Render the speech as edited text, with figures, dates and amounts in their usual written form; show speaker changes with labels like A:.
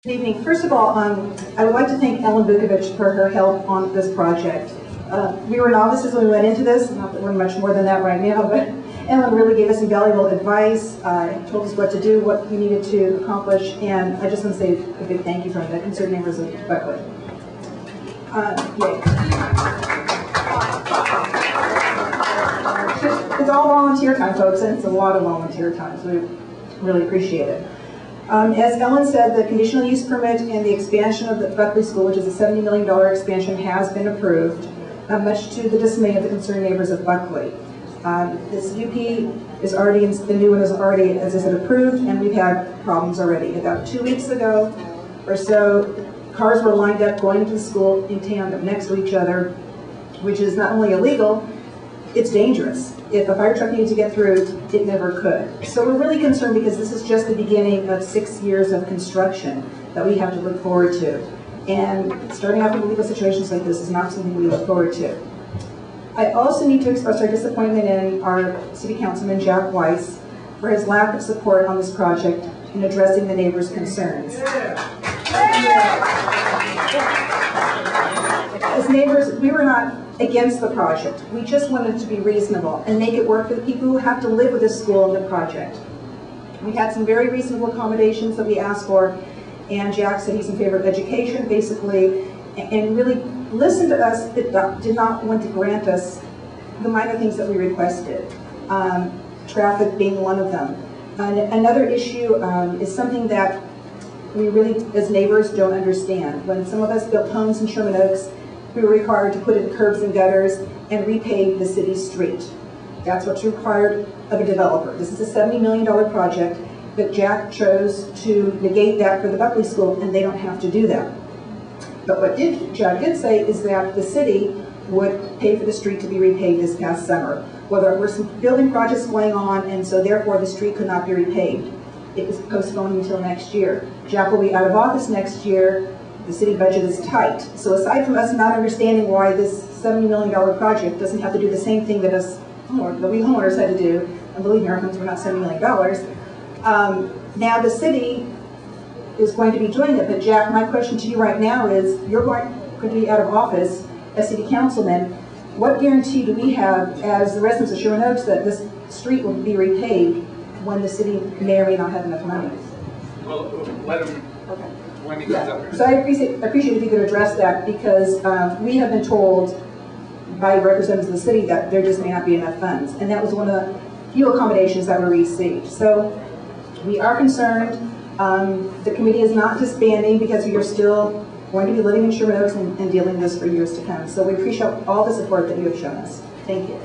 A: Good evening. First of all, I would like to thank Ellen Bukovich for her help on this project. We were novices when we went into this, not that we're much more than that right now, but Ellen really gave us invaluable advice, told us what to do, what we needed to accomplish, and I just want to say a big thank you from the concerned neighbors of Buckley. It's all volunteer time, folks, and it's a lot of volunteer time, so we really appreciate it. As Ellen said, the conditional use permit and the expansion of the Buckley School, which is a $70 million expansion, has been approved, much to the dismay of the concerned neighbors of Buckley. This UP is already, the new one is already, as I said, approved, and we've had problems already. About 2 weeks ago or so, cars were lined up going to the school in tandem next to each other, which is not only illegal, it's dangerous. If a fire truck needed to get through, it never could. So we're really concerned because this is just the beginning of 6 years of construction that we have to look forward to. And starting off with legal situations like this is not something we look forward to. I also need to express our disappointment in our City Councilman, Jack WEISS, for his lack of support on this project in addressing the neighbors' concerns. As neighbors, we were not against the project. We just wanted it to be reasonable and make it work for the people who have to live with this school and the project. We had some very reasonable accommodations that we asked for, and Jack said he's in favor of education, basically, and really listened to us, but did not want to grant us the minor things that we requested, traffic being one of them. Another issue is something that we really, as neighbors, don't understand. When some of us built homes in Sherman Oaks, we were required to put in curbs and gutters and repave the city street. That's what's required of a developer. This is a $70 million project, but Jack chose to negate that for the Buckley School, and they don't have to do that. But what Jack did say is that the city would pay for the street to be repaved this past summer. Well, there were some building projects going on, and so therefore the street could not be repaved. It was postponed until next year. Jack will be out of office next year. The city budget is tight. So aside from us not understanding why this $70 million project doesn't have to do the same thing that we homeowners had to do, and believe me, our homes were not $70 million, now the city is going to be doing it. But Jack, my question to you right now is, you're going to be out of office as city councilman. What guarantee do we have as the residents of Sherman Oaks that this street will be repaved when the city may or may not have enough money?
B: Well, let him. Okay.
A: So I appreciate if you could address that, because we have been told by representatives of the city that there just may not be enough funds, and that was one of the few accommodations that were received. So we are concerned. The committee is not disbanding because we are still going to be living in Sherman Oaks and dealing with this for years to come. So we appreciate all the support that you have shown us. Thank you.